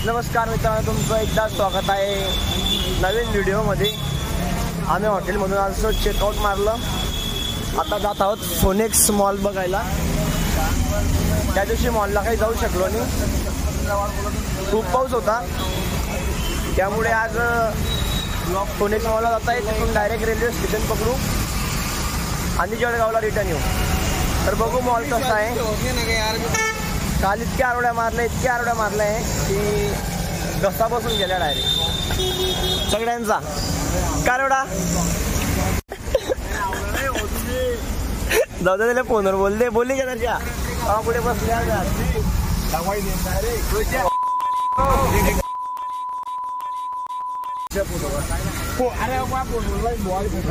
नमस्कार मित्रांनो, तुमचं एकदा स्वागत आहे नवीन व्हिडिओमध्ये। आम्ही हॉटेलमधून आलो, चेकआउट मारलं, आता जात आहोत सोनेक्स मॉल बघायला। त्या दिवशी मॉलला काही जाऊ शकलो नाही, खूप पाऊस होता, त्यामुळे आज सोनेक्स मॉलला जात आहे। तिथून डायरेक्ट रेल्वे स्टेशन पकडू आणि जळगावला रिटर्न येऊ। तर बघू मॉल कसा आहे। काल इतक्या आरोड्या मारल्या की घसा बसून गेल्या डायरेक्ट सगळ्यांचा। का एवढा जाऊ दे, त्याला फोनवर बोलली का त्याच्या पुढे बसल्या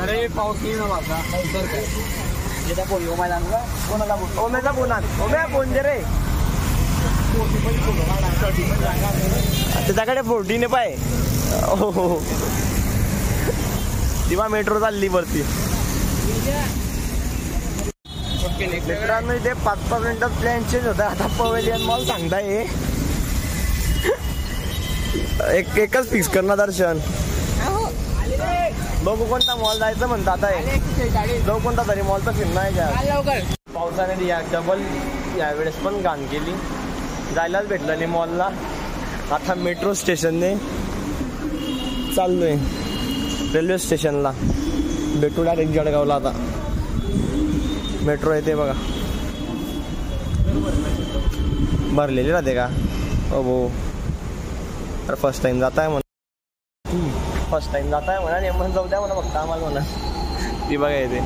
अरे पाऊस नाही ना माझा कोणाला ओम्याचा फोन आण, ओम्या फोन दे रे। त्याच्याकडे 14 पाय तेव्हा मेट्रो चालली वरती। मित्रांनो इथे 5-5 मिनिटात प्लॅन चेंज होता। आता पवेलियन मॉल सांगताय एकच फिक्स करणार दर्शन। बघू कोणता मॉल जायचं म्हणतात आहे, जाऊ कोणता तरी मॉल तर फिरणं आहे का। पावसाने डबल यावेळेस पण घाण केली, जायलाच भेटलं नाही मॉलला। आता मेट्रो स्टेशनने चाललोय रेल्वे स्टेशनला, भेटू डायरेक्ट जळगावला। आता मेट्रो येते बघा, भरलेली राहते का हो। तर फर्स्ट टाइम जात आहे म्हणा, नेमन जाऊ द्या म्हणा, फक्त आम्हाला म्हणा ती बघा येते।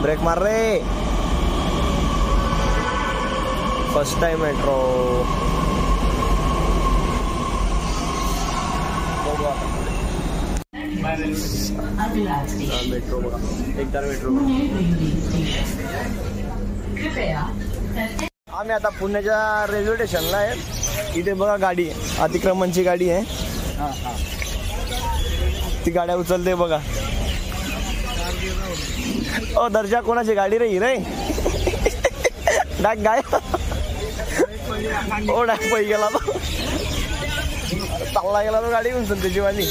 ब्रेक मार रे, फर्स्ट टाइम मेट्रो। मेट्रो बघा, एकदा मेट्रो। आम्ही आता पुण्याच्या रेल्वे स्टेशनला आहे। इथे बघा गाडी, अतिक्रमणची गाडी आहे, ती गाड्या उचलते बघा। ओ दर्जा कोणाची गाडी रे ही रे डाक गाय ओ डाक पै गेला तो, चालला गेला तो गाडी उचल त्याची वाली।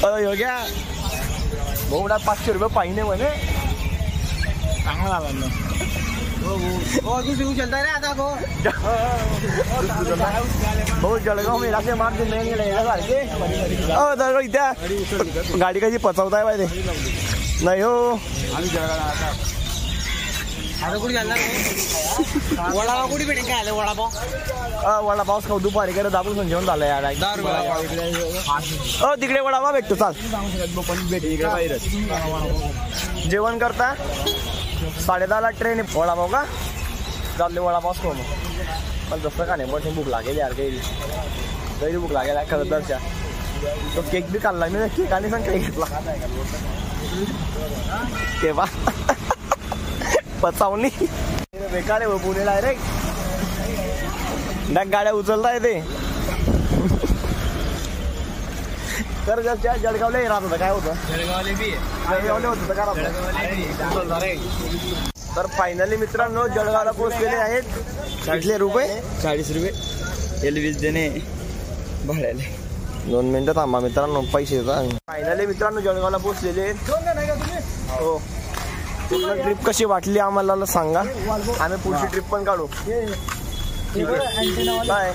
हो घ्या भाऊ, 500 रुपये पाहिजे म्हणे, चांगला झाला ना भाऊ। जळगाव मी राखे मार सारखे जळगाव इथे गाडी कशी पचवताय पाहिजे नाही हो। वडापाव खाऊ दुपारी कडे दाबून जेवण झालं यार। तिकडे वडापाव भेटतो, चाल जेवण करता। 10:30ला ट्रेन आहे, वडापाव का चालले, वडापाव खाऊ मग। पण जसं का नाही पण भूक लागेल यार, गैरी भूक लागेल खरं दरच्या। तो केक बी खाल्ला मी, केक आणि पण केक घेतला तेव्हा पचावणी बेकार आहे पुणे डायरेक्ट गाड्या उचलता येते। तर जळगावला राहत होतं, काय होतं जळगावला होतं काय। तर फायनली मित्रांनो जळगावला पोहोचलेले आहेत। 40 रुपये 40 रुपये एलवीस देणे भाड्याला। 2 मिनिटं थांबा मित्रांनो, पैसे फायनली मित्रांनो जळगावला पोहोचलेले आहेत। हो, पूर्ण ट्रिप कशी वाटली आम्हाला सांगा, आम्ही पुढची ट्रिप पण काढू। ठीक आहे, बाय।